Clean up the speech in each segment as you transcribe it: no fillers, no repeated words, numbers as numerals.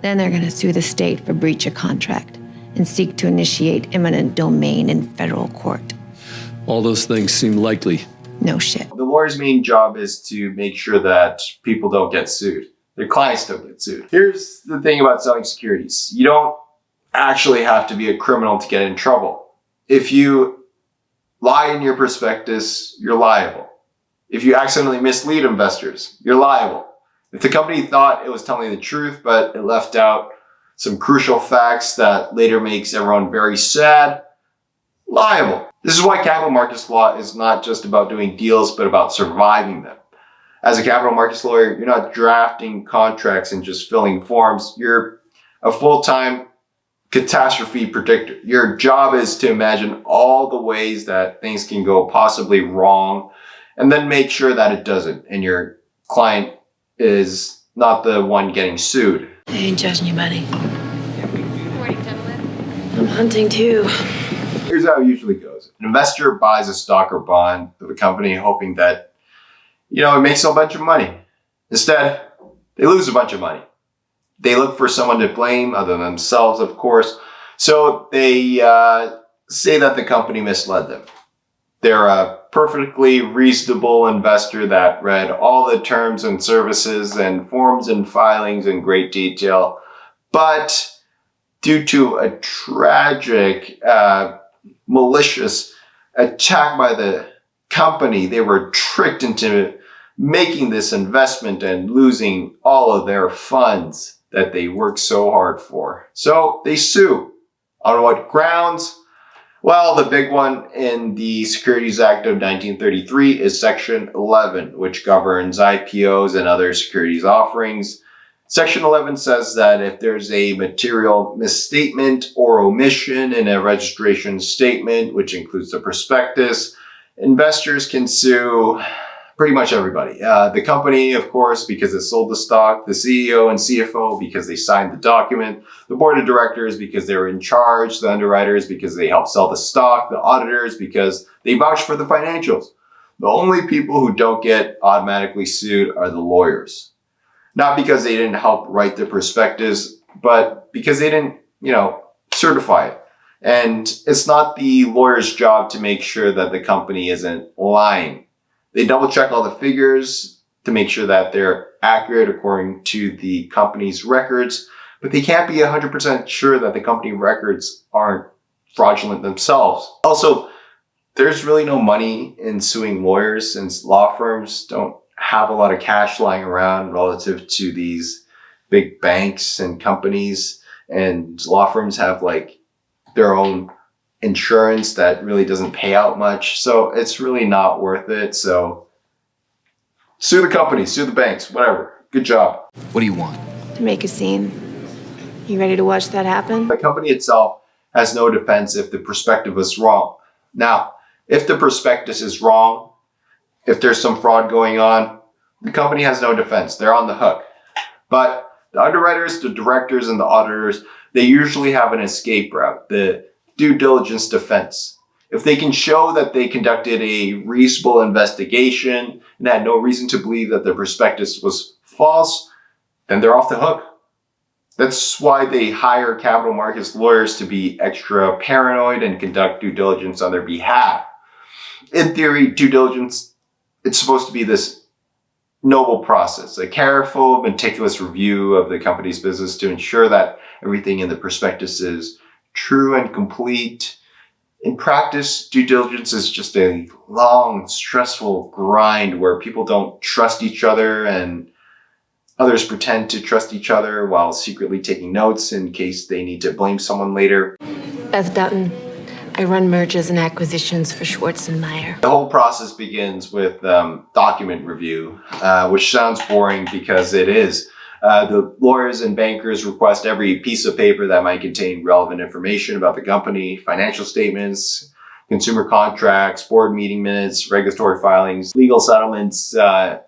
Then they're going to sue the state for breach of contract and seek to initiate eminent domain in federal court. All those things seem likely. No shit. The lawyer's main job is to make sure that people don't get sued. Their clients don't get sued. Here's the thing about selling securities. You don't actually have to be a criminal to get in trouble. If you lie in your prospectus, you're liable. If you accidentally mislead investors, you're liable. If the company thought it was telling the truth, but it left out some crucial facts that later makes everyone very sad, liable. This is why capital markets law is not just about doing deals, but about surviving them. As a capital markets lawyer, you're not drafting contracts and just filling forms. You're a full-time catastrophe predictor. Your job is to imagine all the ways that things can go possibly wrong and then make sure that it doesn't. And your client is not the one getting sued. I ain't judging you, buddy. Good morning, gentlemen. I'm hunting too. Here's how it usually goes. An investor buys a stock or bond of a company hoping that, it makes a bunch of money. Instead, they lose a bunch of money. They look for someone to blame other than themselves, of course. So they say that the company misled them. They're a perfectly reasonable investor that read all the terms and services and forms and filings in great detail. But due to a tragic, malicious attack by the company, they were tricked into making this investment and losing all of their funds that they worked so hard for. So they sue. On what grounds? Well, the big one in the Securities Act of 1933 is Section 11, which governs IPOs and other securities offerings. Section 11 says that if there's a material misstatement or omission in a registration statement, which includes the prospectus, investors can sue pretty much everybody. The company, of course, because it sold the stock, the CEO and CFO because they signed the document, the board of directors because they were in charge, the underwriters because they helped sell the stock, the auditors because they vouched for the financials. The only people who don't get automatically sued are the lawyers. Not because they didn't help write the prospectus, but because they didn't, certify it. And it's not the lawyer's job to make sure that the company isn't lying. They double check all the figures to make sure that they're accurate according to the company's records, but they can't be 100% sure that the company records aren't fraudulent themselves. Also, there's really no money in suing lawyers since law firms don't have a lot of cash lying around relative to these big banks and companies, and law firms have their own insurance that really doesn't pay out much. So it's really not worth it. So sue the company, sue the banks, whatever. Good job. What do you want? To make a scene. You ready to watch that happen? The company itself has no defense if the prospectus was wrong. Now, if the prospectus is wrong, if there's some fraud going on, the company has no defense. They're on the hook. But the underwriters, the directors, and the auditors, they usually have an escape route, the due diligence defense. If they can show that they conducted a reasonable investigation and had no reason to believe that the prospectus was false, then they're off the hook. That's why they hire capital markets lawyers to be extra paranoid and conduct due diligence on their behalf. In theory, due diligence, it's supposed to be this noble process, a careful, meticulous review of the company's business to ensure that everything in the prospectus is true and complete. In practice, due diligence is just a long, stressful grind where people don't trust each other and others pretend to trust each other while secretly taking notes in case they need to blame someone later. Beth Dutton. I run mergers and acquisitions for Schwartz and Meyer. The whole process begins with document review, which sounds boring because it is. The lawyers and bankers request every piece of paper that might contain relevant information about the company, financial statements, consumer contracts, board meeting minutes, regulatory filings, legal settlements,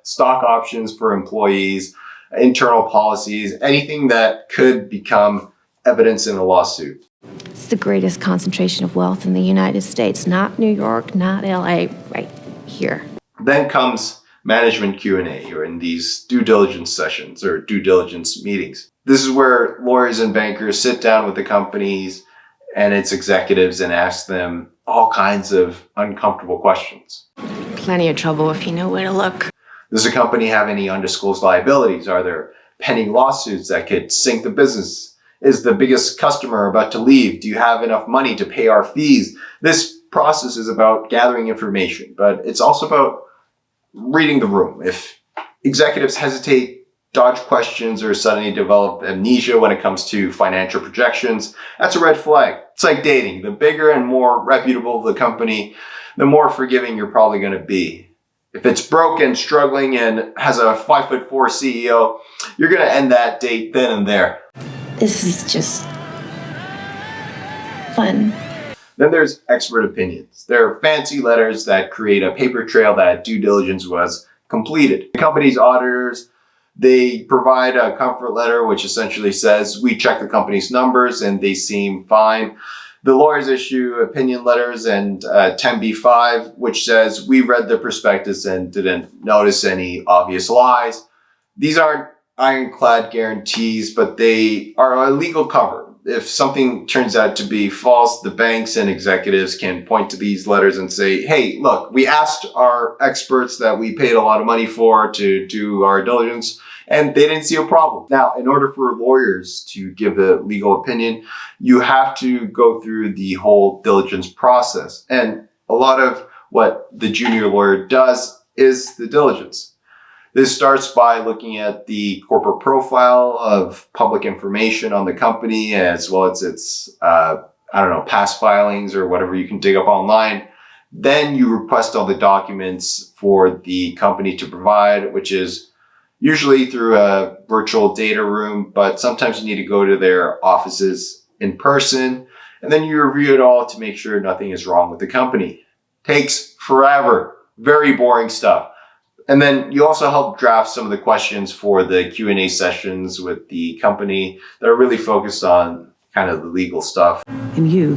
stock options for employees, internal policies, anything that could become evidence in a lawsuit. It's the greatest concentration of wealth in the United States, not New York, not LA, right here. Then comes management Q&A, or in these due diligence sessions or due diligence meetings. This is where lawyers and bankers sit down with the companies and its executives and ask them all kinds of uncomfortable questions. Plenty of trouble if you know where to look. Does the company have any undisclosed liabilities? Are there pending lawsuits that could sink the business? Is the biggest customer about to leave? Do you have enough money to pay our fees? This process is about gathering information, but it's also about reading the room. If executives hesitate, dodge questions, or suddenly develop amnesia when it comes to financial projections, that's a red flag. It's like dating. The bigger and more reputable the company, the more forgiving you're probably going to be. If it's broken, struggling, and has a 5'4" CEO, you're going to end that date then and there. This is just fun. Then there's expert opinions. There are fancy letters that create a paper trail that due diligence was completed. The company's auditors, they provide a comfort letter, which essentially says, we checked the company's numbers and they seem fine. The lawyers issue opinion letters and 10b-5, which says, we read the prospectus and didn't notice any obvious lies. These aren't ironclad guarantees, but they are a legal cover. If something turns out to be false, the banks and executives can point to these letters and say, hey, look, we asked our experts that we paid a lot of money for to do our diligence, and they didn't see a problem. Now, in order for lawyers to give a legal opinion, you have to go through the whole diligence process. And a lot of what the junior lawyer does is the diligence. This starts by looking at the corporate profile of public information on the company, as well as its, past filings or whatever you can dig up online. Then you request all the documents for the company to provide, which is usually through a virtual data room, but sometimes you need to go to their offices in person. And then you review it all to make sure nothing is wrong with the company. Takes forever. Very boring stuff. And then you also help draft some of the questions for the Q&A sessions with the company that are really focused on kind of the legal stuff. And you're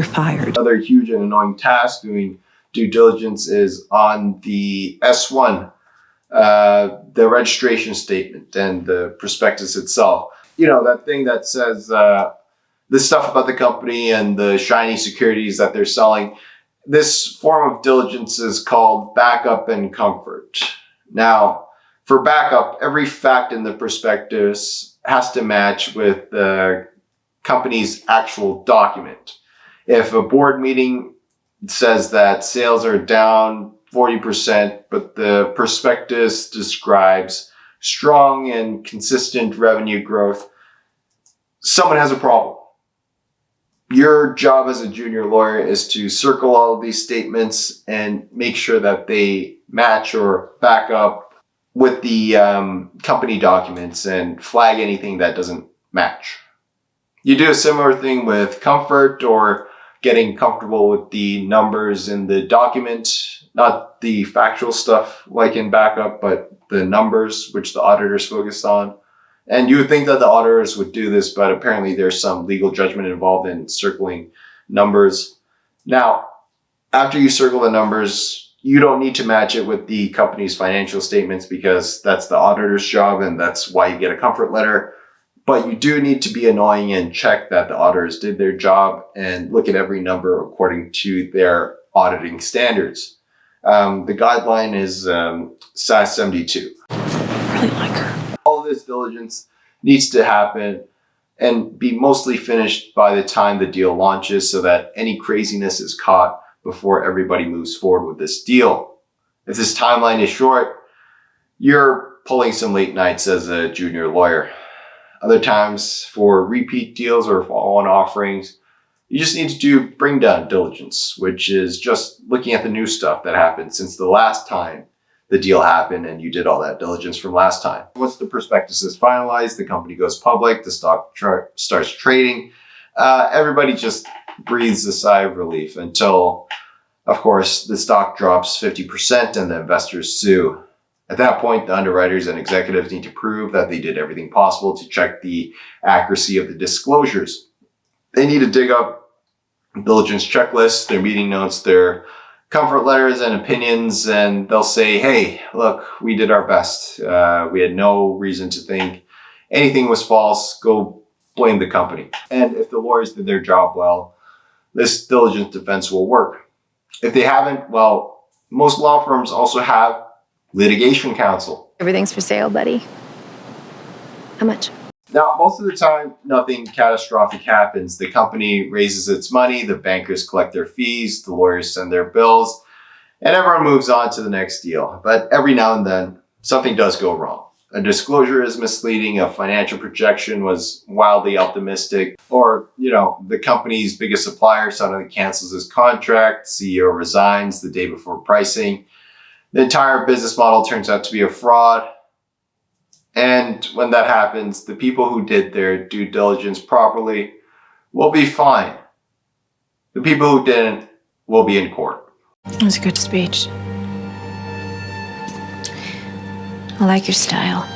fired. Another huge and annoying task doing due diligence is on the S1, the registration statement and the prospectus itself. You know, that thing that says the stuff about the company and the shiny securities that they're selling. This form of diligence is called backup and comfort. Now, for backup, every fact in the prospectus has to match with the company's actual document. If a board meeting says that sales are down 40%, but the prospectus describes strong and consistent revenue growth, someone has a problem. Your job as a junior lawyer is to circle all of these statements and make sure that they match or back up with the company documents and flag anything that doesn't match. You do a similar thing with comfort or getting comfortable with the numbers in the document, not the factual stuff like in backup, but the numbers which the auditors focused on. And you would think that the auditors would do this, but apparently there's some legal judgment involved in circling numbers. Now, after you circle the numbers, you don't need to match it with the company's financial statements because that's the auditor's job and that's why you get a comfort letter. But you do need to be annoying and check that the auditors did their job and look at every number according to their auditing standards. The guideline is SAS 72. I really like her. All of this diligence needs to happen and be mostly finished by the time the deal launches so that any craziness is caught before everybody moves forward with this deal. If this timeline is short, you're pulling some late nights as a junior lawyer. Other times for repeat deals or follow-on offerings, you just need to bring down diligence, which is just looking at the new stuff that happened since the last time the deal happened and you did all that diligence from last time. Once the prospectus is finalized, the company goes public, the stock starts trading, everybody just breathes a sigh of relief until, of course, the stock drops 50% and the investors sue. At that point, the underwriters and executives need to prove that they did everything possible to check the accuracy of the disclosures. They need to dig up diligence checklists, their meeting notes, their comfort letters and opinions, and they'll say, hey, look, we did our best. We had no reason to think anything was false, go blame the company. And if the lawyers did their job well, this diligent defense will work. If they haven't, well, most law firms also have litigation counsel. Everything's for sale, buddy. How much? Now, most of the time, nothing catastrophic happens. The company raises its money, the bankers collect their fees, the lawyers send their bills, and everyone moves on to the next deal. But every now and then, something does go wrong. A disclosure is misleading, a financial projection was wildly optimistic, or, the company's biggest supplier suddenly cancels his contract, CEO resigns the day before pricing. The entire business model turns out to be a fraud. And when that happens, the people who did their due diligence properly will be fine. The people who didn't will be in court. It was a good speech. I like your style.